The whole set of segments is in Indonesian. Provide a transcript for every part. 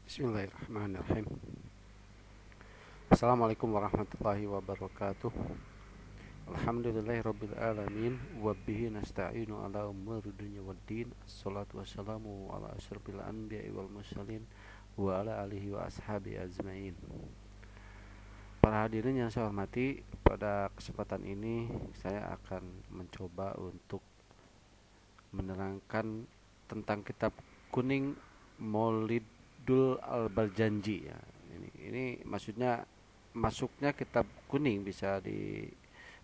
Bismillahirrahmanirrahim. Assalamualaikum warahmatullahi wabarakatuh. Alhamdulillahirabbil alamin wa bihi nasta'inu ala umuri dunya waddin. Assalatu wassalamu ala asyrafil anbiya'i wal mursalin wa ala alihi wa ashabi ajmain. Para hadirin yang saya hormati, pada kesempatan ini saya akan mencoba untuk menerangkan tentang kitab kuning Maulidul Al-Barjanji ya. Ini maksudnya masuknya kitab kuning bisa di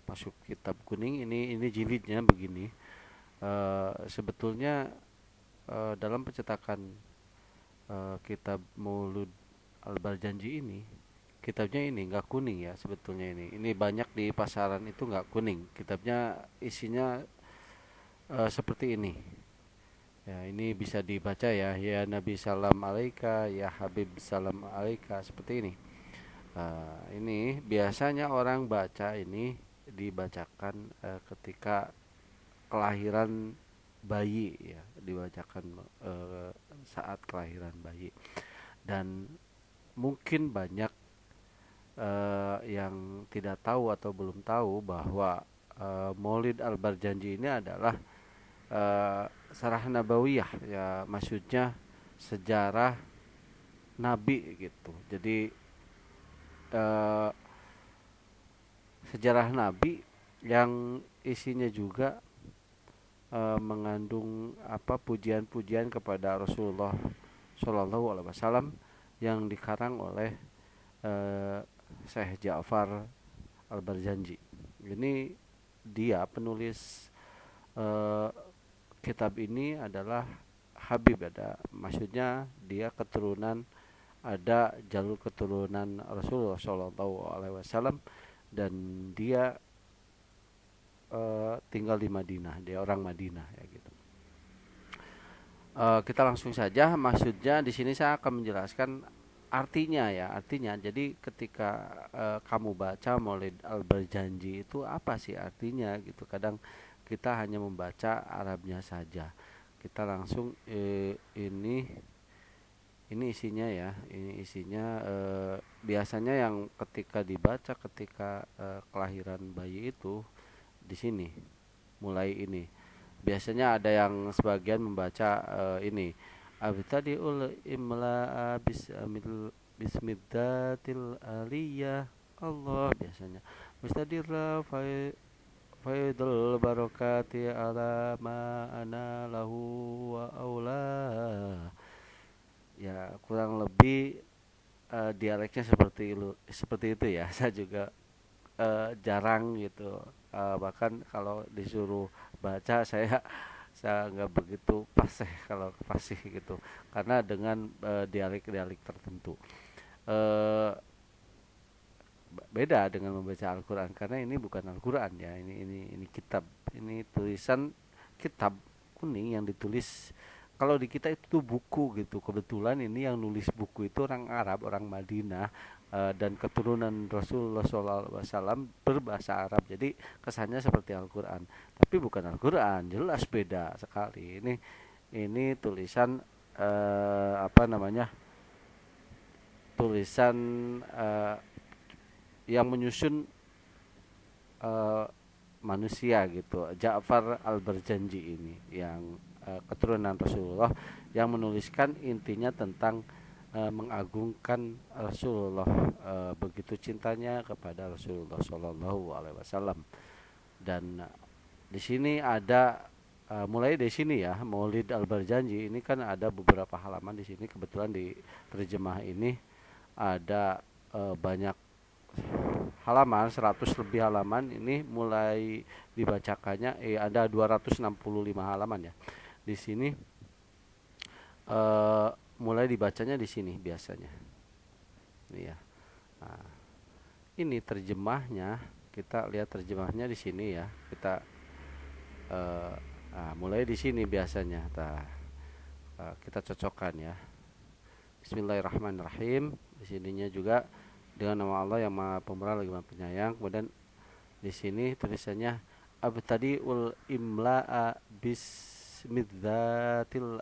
masuk kitab kuning ini jilidnya begini. Sebetulnya dalam pencetakan kitab Maulud Al-Barjanji ini, kitabnya ini nggak kuning ya sebetulnya. Ini banyak di pasaran itu nggak kuning. Kitabnya isinya seperti ini. Ya, ini bisa dibaca ya, ya Nabi salam alaika, ya Habib salam alaika, seperti ini. Ini biasanya orang baca ini dibacakan ketika kelahiran bayi ya, dibacakan saat kelahiran bayi. Dan mungkin banyak yang tidak tahu atau belum tahu bahwa Maulid Al-Barjanji ini adalah Sarah Nabawiyah ya, maksudnya sejarah Nabi gitu. Jadi eh, sejarah Nabi yang isinya juga mengandung apa pujian-pujian kepada Rasulullah Shallallahu Alaihi Wasallam yang dikarang oleh eh, Syekh Ja'far Al-Barjanji. Ini dia penulis eh, kitab ini adalah Habib, ada maksudnya dia keturunan, ada jalur keturunan Rasulullah Shallallahu Alaihi Wasallam, dan dia tinggal di Madinah, dia orang Madinah ya gitu. Kita langsung saja, maksudnya di sini saya akan menjelaskan artinya ya, artinya. Jadi ketika kamu baca Maulid Al-Barjanji itu apa sih artinya gitu. Kadang kita hanya membaca Arabnya saja. Kita langsung ini isinya ya, ini isinya biasanya yang ketika dibaca ketika kelahiran bayi itu di sini mulai ini. Biasanya ada yang sebagian membaca ini abtadiul imla bismidatil aliyah Allah, biasanya mustadira faidul barakati ala ma ana lahu wa aula. Ya kurang lebih dialeknya seperti itu ya. Saya juga jarang gitu, bahkan kalau disuruh baca saya nggak begitu fasih, kalau fasih gitu, karena dengan dialek-dialek tertentu. Eh, Beda dengan membaca Al-Quran, karena ini bukan Al-Quran ya, ini kitab, ini tulisan kitab kuning yang ditulis. Kalau di kita itu tuh buku gitu, kebetulan ini yang nulis buku itu orang Arab, orang Madinah, dan keturunan Rasulullah SAW berbahasa Arab, jadi kesannya seperti Al-Quran tapi bukan Al-Quran, jelas beda sekali. Ini tulisan apa namanya, tulisan eh, yang menyusun eh, manusia gitu, Ja'far Al-Barjanji ini yang keturunan Rasulullah, yang menuliskan intinya tentang mengagungkan Rasulullah, begitu cintanya kepada Rasulullah Shallallahu Alaihi Wasallam. Dan di sini ada mulai dari sini ya, Maulid Al-Barjanji ini kan ada beberapa halaman di sini. Kebetulan di terjemah ini ada banyak halaman, 100 lebih halaman. Ini mulai dibacakannya ada 265 halaman ya. Di sini eh, mulai dibacanya di sini biasanya. Ini ya. Nah, ini terjemahnya. Kita lihat terjemahnya di sini ya. Kita mulai di sini biasanya. Kita cocokkan ya. Bismillahirrahmanirrahim. Di sininya juga dengan nama Allah yang Maha Pemurah lagi Maha Penyayang. Kemudian di sini tulisannya abtadiul imla'a bismidzatil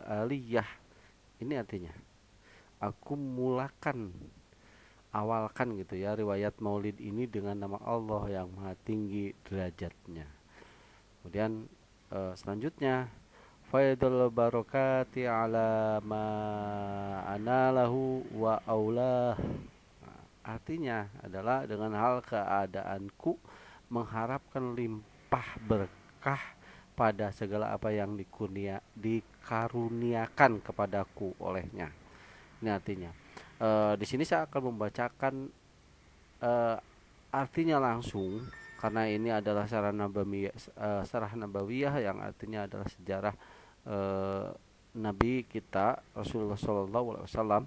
aliyah. Ini artinya aku mulakan, awalkan gitu ya, riwayat Maulid ini dengan nama Allah yang Maha Tinggi derajatnya. Kemudian selanjutnya, faidul barokati ala ma analah wa aulah. Artinya adalah dengan hal keadaanku mengharapkan limpah berkah pada segala apa yang dikaruniakan kepadaku olehnya. Ini artinya. Di sini saya akan membacakan eh, artinya langsung karena ini adalah sarah nabawiyah yang artinya adalah sejarah eh, Nabi kita Rasulullah SAW,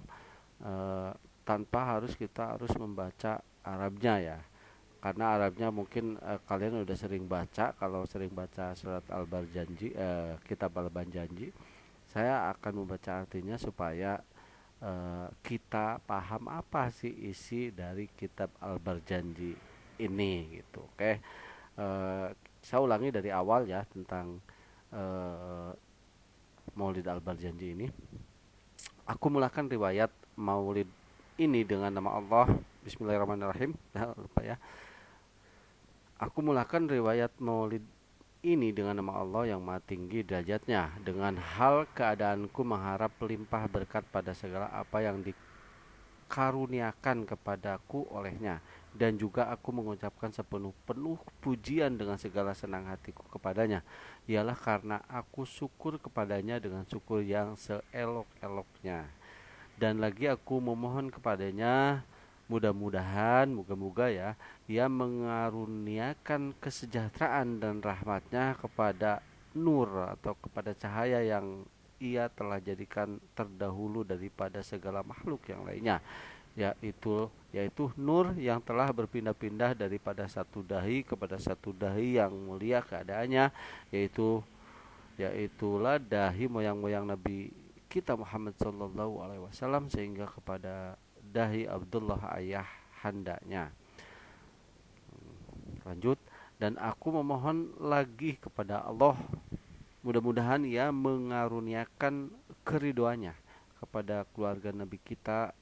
eh, tanpa kita harus membaca Arabnya ya, karena Arabnya mungkin kalian udah sering baca. Kalau sering baca surat Al-Barjanji, kitab Al-Barjanji, saya akan membaca artinya supaya kita paham apa sih isi dari kitab Al-Barjanji ini gitu. Oke. Eh, saya ulangi dari awal ya tentang eh, Maulid Al-Barjanji ini. Aku mulakan riwayat Maulid ini dengan nama Allah. Bismillahirrahmanirrahim. Nah, lupa ya. Aku mulakan riwayat Maulid ini dengan nama Allah yang Maha Tinggi derajatnya, dengan hal keadaanku mengharap limpah berkat pada segala apa yang dikaruniakan kepadaku olehnya, dan juga aku mengucapkan sepenuh-penuh pujian dengan segala senang hatiku kepadanya, ialah karena aku syukur kepadanya dengan syukur yang seelok-eloknya. Dan lagi aku memohon kepadanya, mudah-mudahan, moga-moga ya, ia mengaruniakan kesejahteraan dan rahmatnya kepada nur atau kepada cahaya yang ia telah jadikan terdahulu daripada segala makhluk yang lainnya, yaitu nur yang telah berpindah-pindah daripada satu dahi kepada satu dahi yang mulia keadaannya, yaitulah dahi moyang-moyang Nabi kita Muhammad Sallallahu Alaihi Wasallam sehingga kepada dahi Abdullah ayah handanya. Lanjut, dan aku memohon lagi kepada Allah, mudah-mudahan ia mengaruniakan keriduannya kepada keluarga Nabi kita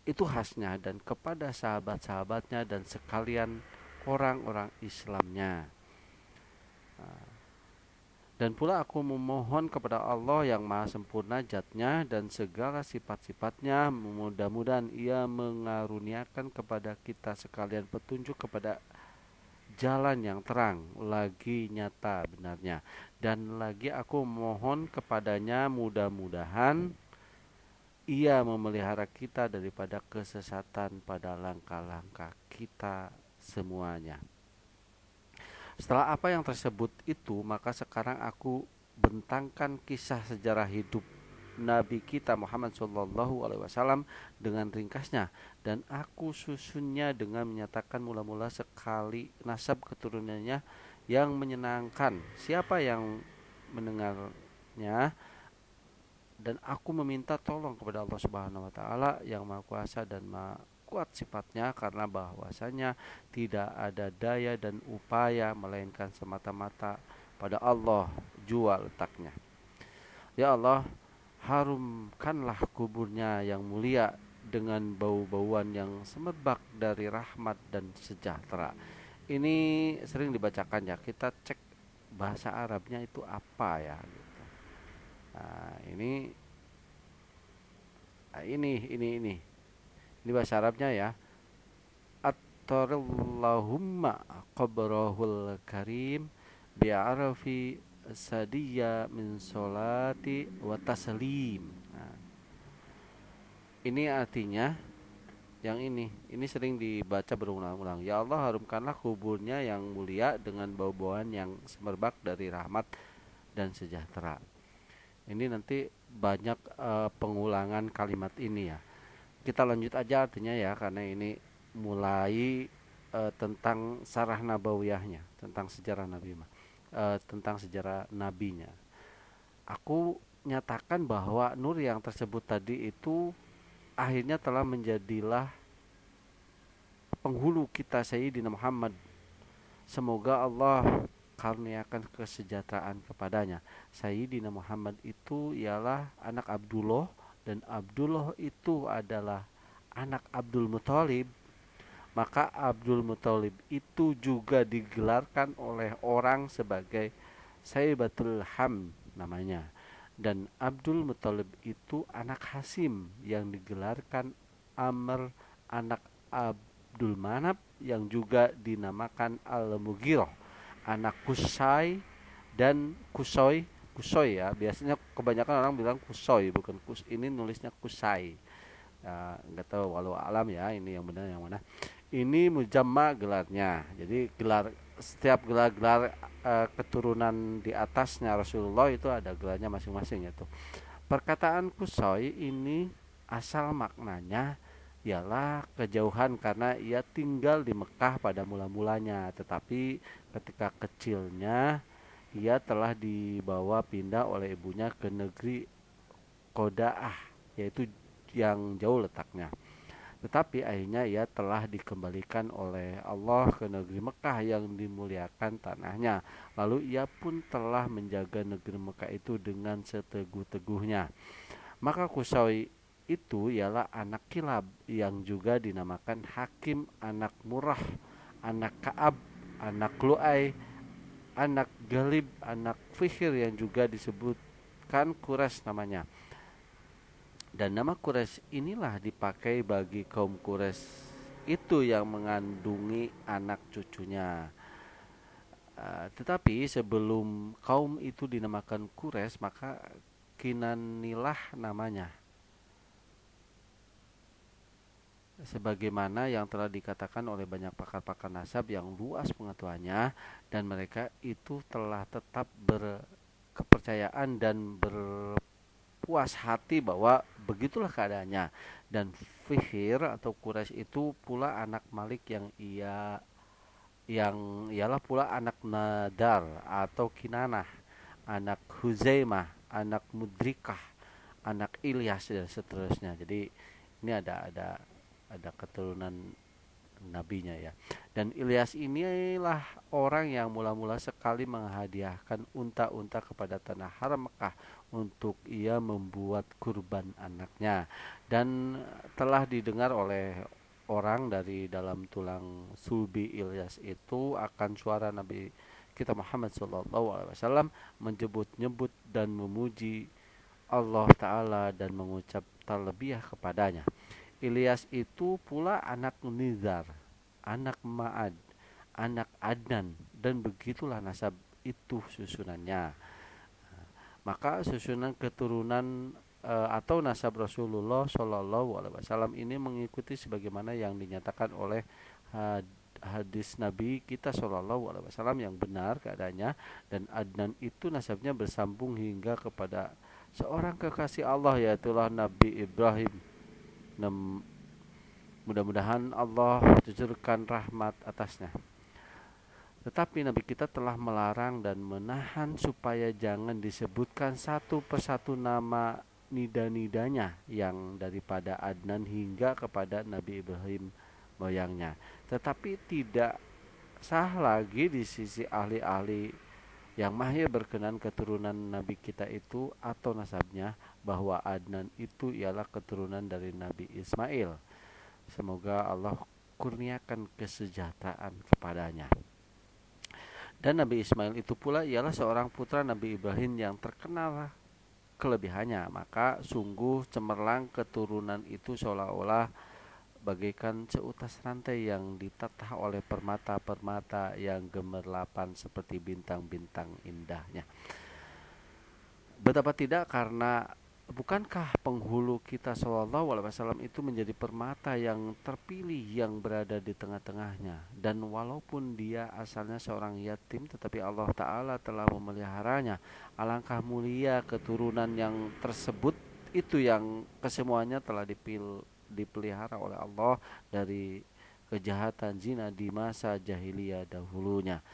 itu khasnya, dan kepada sahabat-sahabatnya dan sekalian orang-orang Islamnya. Dan pula aku memohon kepada Allah yang maha sempurna zatnya dan segala sifat-sifatnya, mudah-mudahan ia mengaruniakan kepada kita sekalian petunjuk kepada jalan yang terang lagi nyata benarnya. Dan lagi aku mohon kepadanya, mudah-mudahan ia memelihara kita daripada kesesatan pada langkah-langkah kita semuanya. Setelah apa yang tersebut itu, maka sekarang aku bentangkan kisah sejarah hidup Nabi kita Muhammad Shallallahu Alaihi Wasallam dengan ringkasnya, dan aku susunnya dengan menyatakan mula-mula sekali nasab keturunannya yang menyenangkan siapa yang mendengarnya, dan aku meminta tolong kepada Allah Subhanahu Wa Taala yang Maha Kuasa dan Maha kuat sifatnya, karena bahwasanya tidak ada daya dan upaya melainkan semata-mata pada Allah jua letaknya. Ya Allah, harumkanlah kuburnya yang mulia dengan bau-bauan yang semerbak dari rahmat dan sejahtera. Ini sering dibacakan ya, kita cek bahasa Arabnya itu apa ya gitu. Nah, ini bahasa Arabnya ya. Attarallahumma qabrahul karim bi'arafi sadiyya min solati wa taslim. Nah, ini artinya yang ini sering dibaca berulang-ulang. Ya Allah, harumkanlah kuburnya yang mulia dengan bau-bauan yang semerbak dari rahmat dan sejahtera. Ini nanti banyak pengulangan kalimat ini ya. Kita lanjut aja artinya ya, karena ini mulai tentang sarah nabawiyahnya, tentang sejarah Nabi tentang sejarah nabinya. Aku nyatakan bahwa nur yang tersebut tadi itu akhirnya telah menjadilah penghulu kita Sayyidina Muhammad. Semoga Allah karuniakan kesejahteraan kepadanya. Sayyidina Muhammad itu ialah anak Abdullah dan Abdullah itu adalah anak Abdul Muthalib, maka Abdul Muthalib itu juga digelarkan oleh orang sebagai Saibatul Ham namanya. Dan Abdul Muthalib itu anak Hasim yang digelarkan Amr, anak Abdul Manaf yang juga dinamakan Al-Mughirah, anak Kusai dan Kusoy. Kusoy ya, biasanya kebanyakan orang bilang Kusoy, bukan Kus, ini nulisnya Kusai. Ya, nggak tahu walau alam ya, ini yang benar yang mana. Ini mujamma gelarnya. Jadi gelar, setiap gelar-gelar keturunan di atasnya Rasulullah itu ada gelarnya masing-masing itu. Perkataan Kusoi ini asal maknanya ialah kejauhan karena ia tinggal di Mekah pada mula-mulanya, tetapi ketika kecilnya ia telah dibawa pindah oleh ibunya ke negeri Qoda'ah, yaitu yang jauh letaknya. Tetapi akhirnya ia telah dikembalikan oleh Allah ke negeri Mekah yang dimuliakan tanahnya. Lalu ia pun telah menjaga negeri Mekah itu dengan seteguh-teguhnya. Maka Kusai itu ialah anak Kilab yang juga dinamakan Hakim, anak Murrah, anak Ka'ab, anak Lu'ai, anak Galib, anak Fihr yang juga disebutkan Quraisy namanya. Dan nama Quraisy inilah dipakai bagi kaum Quraisy itu yang mengandungi anak cucunya. Tetapi sebelum kaum itu dinamakan Quraisy, maka Kinanilah namanya. Sebagaimana yang telah dikatakan oleh banyak pakar-pakar nasab yang luas pengetahuannya, dan mereka itu telah tetap berkepercayaan dan puas hati bahwa begitulah keadaannya. Dan Fihr atau Quraisy itu pula anak Malik yang ialah pula anak Nadar atau Kinanah, anak Huzaimah, anak Mudrikah, anak Ilyas dan seterusnya. Jadi ini ada keturunan nabinya ya. Dan Ilyas inilah orang yang mula-mula sekali menghadiahkan unta-unta kepada tanah haram Mekah untuk ia membuat kurban anaknya. Dan telah didengar oleh orang dari dalam tulang sulbi Ilyas itu akan suara Nabi kita Muhammad SAW menyebut-nyebut dan memuji Allah Ta'ala dan mengucap talbiyah kepadanya. Ilyas itu pula anak Nizar, anak Ma'ad, anak Adnan, dan begitulah nasab itu susunannya. Maka susunan keturunan atau nasab Rasulullah Shallallahu Alaihi Wasallam ini mengikuti sebagaimana yang dinyatakan oleh hadis Nabi kita Shallallahu Alaihi Wasallam yang benar keadaannya. Dan Adnan itu nasabnya bersambung hingga kepada seorang kekasih Allah, yaitulah Nabi Ibrahim. Mudah-mudahan Allah cucurkan rahmat atasnya. Tetapi Nabi kita telah melarang dan menahan supaya jangan disebutkan satu persatu nama nida-nidanya yang daripada Adnan hingga kepada Nabi Ibrahim moyangnya. Tetapi tidak sah lagi di sisi ahli-ahli yang mahir berkenan keturunan Nabi kita itu atau nasabnya bahwa Adnan itu ialah keturunan dari Nabi Ismail. Semoga Allah kurniakan kesejahteraan kepadanya. Dan Nabi Ismail itu pula ialah seorang putra Nabi Ibrahim yang terkenal kelebihannya. Maka sungguh cemerlang keturunan itu seolah-olah bagaikan seutas rantai yang ditatah oleh permata-permata yang gemerlapan seperti bintang-bintang indahnya. Betapa tidak, karena bukankah penghulu kita Shallallahu Alaihi Wasallam itu menjadi permata yang terpilih yang berada di tengah-tengahnya. Dan walaupun dia asalnya seorang yatim, tetapi Allah Ta'ala telah memeliharanya. Alangkah mulia keturunan yang tersebut itu yang kesemuanya telah dipelihara oleh Allah dari kejahatan zina di masa jahiliyah dahulunya.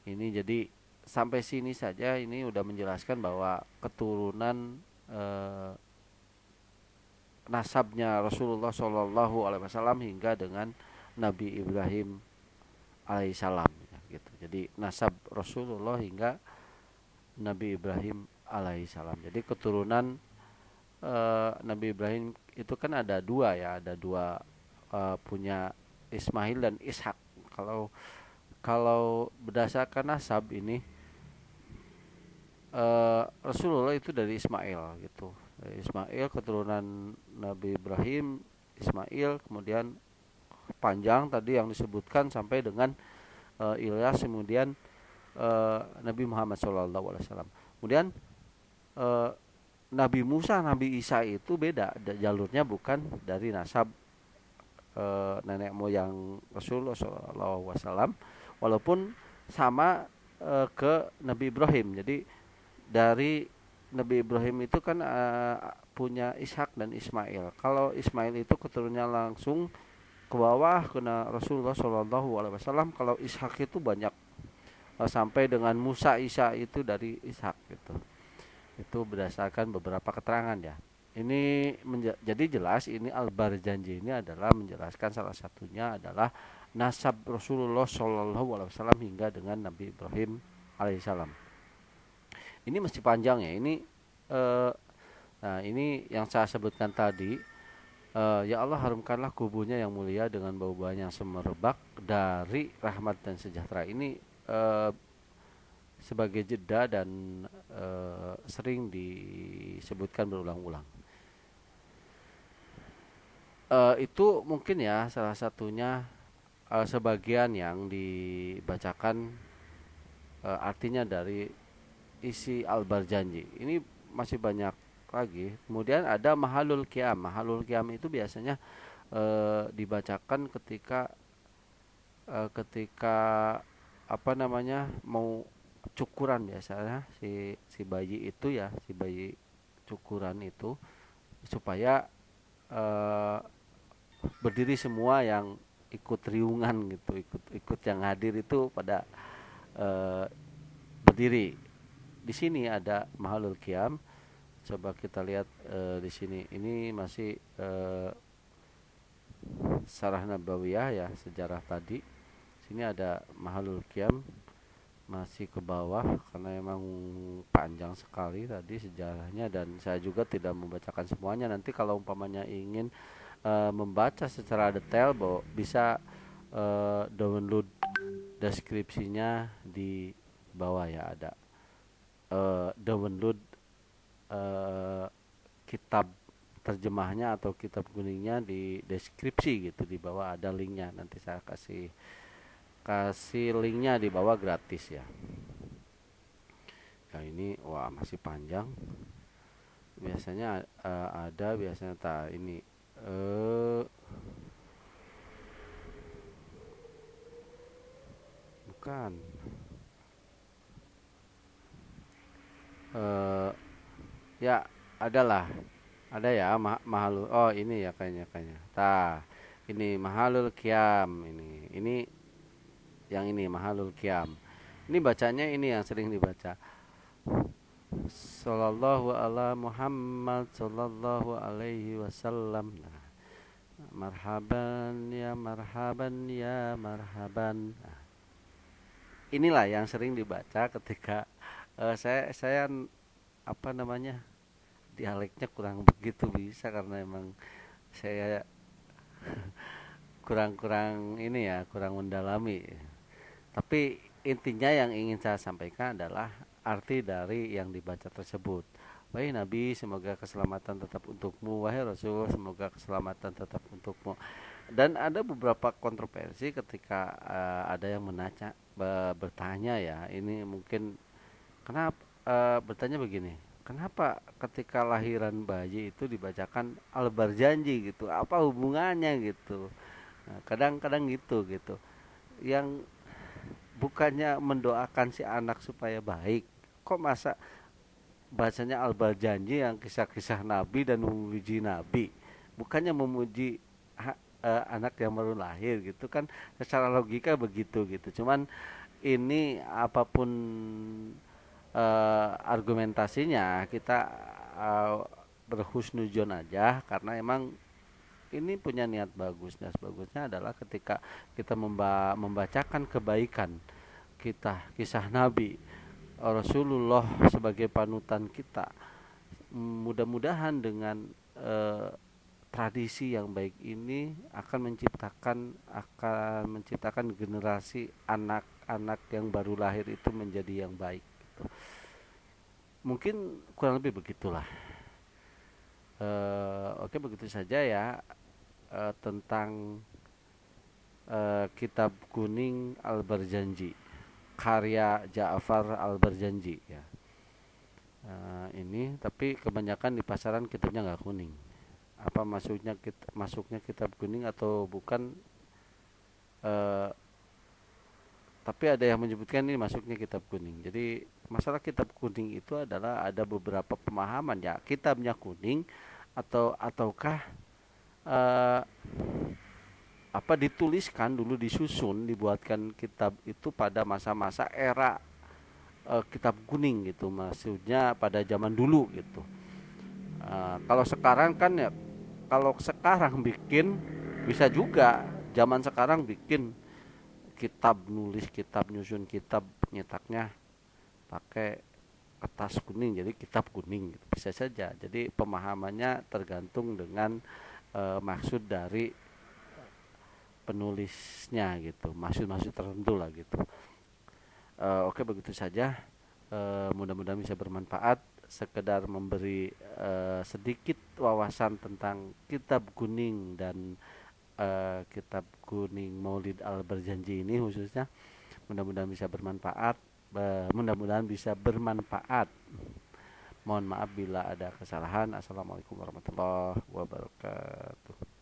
Ini jadi sampai sini saja ini udah menjelaskan bahwa keturunan nasabnya Rasulullah Shallallahu Alaihi Wasallam hingga dengan Nabi Ibrahim alaihissalam ya, gitu. Jadi nasab Rasulullah hingga Nabi Ibrahim alaihissalam. Jadi keturunan Nabi Ibrahim itu kan ada dua ya, ada dua, punya Ismail dan Ishak. Kalau kalau berdasarkan nasab ini, Rasulullah itu dari Ismail gitu. Dari Ismail, keturunan Nabi Ibrahim, Ismail, kemudian panjang tadi yang disebutkan sampai dengan Ilyas, kemudian Nabi Muhammad SAW. Kemudian eh, Nabi Musa, Nabi Isa itu beda, jalurnya bukan dari nasab nenek moyang Rasulullah SAW, walaupun sama ke Nabi Ibrahim. Jadi dari Nabi Ibrahim itu kan punya Ishak dan Ismail. Kalau Ismail itu keturunannya langsung ke bawah kena Rasulullah SAW. Kalau Ishak itu banyak, sampai dengan Musa Isa itu dari Ishak gitu. Itu berdasarkan beberapa keterangan ya. Ini jadi jelas ini Al-Barzanji ini adalah menjelaskan salah satunya adalah nasab Rasulullah SAW hingga dengan Nabi Ibrahim alaihissalam. Ini mesti panjang ya. Ini eh, nah ini yang saya sebutkan tadi. Ya Allah, harumkanlah kubunya yang mulia dengan bau-bauan yang semerbak dari rahmat dan sejahtera. Ini eh, sebagai jeda dan sering disebutkan berulang-ulang. Itu mungkin ya salah satunya, sebagian yang dibacakan artinya dari isi Al-Barzanji. Ini masih banyak lagi. Kemudian ada Mahalul Qiyam. Mahalul Qiyam itu biasanya dibacakan ketika apa namanya mau cukuran, biasanya si bayi itu ya, si bayi cukuran itu, supaya eh, berdiri semua yang ikut riungan gitu, ikut yang hadir itu pada eh, berdiri. Di sini ada Mahalul Qiyam. Coba kita lihat di sini. Ini masih Sarah Nabawiyah ya, sejarah tadi. Sini ada Mahalul Qiyam, masih ke bawah karena emang panjang sekali tadi sejarahnya, dan saya juga tidak membacakan semuanya. Nanti kalau umpamanya ingin membaca secara detail, bisa download deskripsinya di bawah ya, ada download eh, kitab terjemahnya atau kitab kuningnya di deskripsi gitu, di bawah ada linknya. Nanti saya kasih kasih linknya di bawah, gratis ya. Ya ini wah masih panjang. Biasanya ada, biasanya tak ini eh bukan eh ya, adalah ada ya, mahalul, oh ini ya, kayaknya ini Mahalul Qiyam. Ini yang ini Mahalul Qiyam. Ini bacanya, ini yang sering dibaca, Sallallahu ala Muhammad Sallallahu alaihi wasallam. Nah, marhaban ya marhaban ya marhaban. Nah, inilah yang sering dibaca ketika saya apa namanya, dialeknya kurang begitu bisa, karena emang saya kurang-kurang ini ya, kurang mendalami. Tapi intinya yang ingin saya sampaikan adalah arti dari yang dibaca tersebut. Wahai Nabi, semoga keselamatan tetap untukmu. Wahai Rasul, semoga keselamatan tetap untukmu. Dan ada beberapa kontroversi ketika ada yang bertanya ya. Ini mungkin kenapa bertanya begini. Kenapa ketika lahiran bayi itu dibacakan Al-Barzanji gitu? Apa hubungannya gitu? Nah, kadang-kadang gitu. Yang bukannya mendoakan si anak supaya baik, kok masa bacanya Al-Barzanji yang kisah-kisah Nabi dan memuji Nabi, bukannya memuji anak yang baru lahir gitu kan? Secara logika begitu gitu. Cuman ini apapun argumentasinya, kita uh, berhusnuzon aja, karena emang ini punya niat bagus. Dan bagusnya adalah ketika kita membacakan kebaikan kita, kisah Nabi Rasulullah sebagai panutan kita, mudah-mudahan dengan eh, tradisi yang baik ini akan menciptakan generasi anak-anak yang baru lahir itu menjadi yang baik gitu. Mungkin kurang lebih begitulah. Oke, begitu saja ya tentang Kitab Kuning Al-Barjanji karya Ja'far Al-Barjanji ya. Ini tapi kebanyakan di pasaran kitabnya nggak kuning. Apa masuknya kitab kuning atau bukan, eh, tapi ada yang menyebutkan ini masuknya kitab kuning. Jadi masalah kitab kuning itu adalah ada beberapa pemahaman ya, kitabnya kuning ataukah eh, apa dituliskan dulu, disusun, dibuatkan kitab itu pada masa-masa era kitab kuning gitu, maksudnya pada zaman dulu gitu. Kalau sekarang kan ya, kalau sekarang bikin bisa juga, zaman sekarang bikin kitab, nulis kitab, nyusun kitab, nyetaknya pakai kertas kuning jadi kitab kuning gitu. Bisa saja. Jadi pemahamannya tergantung dengan maksud dari penulisnya gitu, maksud-maksud tertentu lah gitu. Oke, begitu saja. Mudah-mudahan bisa bermanfaat, sekedar memberi sedikit wawasan tentang kitab kuning dan kitab kuning Maulid Al-Barjanji ini khususnya. Mudah-mudahan bisa bermanfaat. Mudah-mudahan bisa bermanfaat. Mohon maaf bila ada kesalahan. Assalamualaikum warahmatullahi wabarakatuh.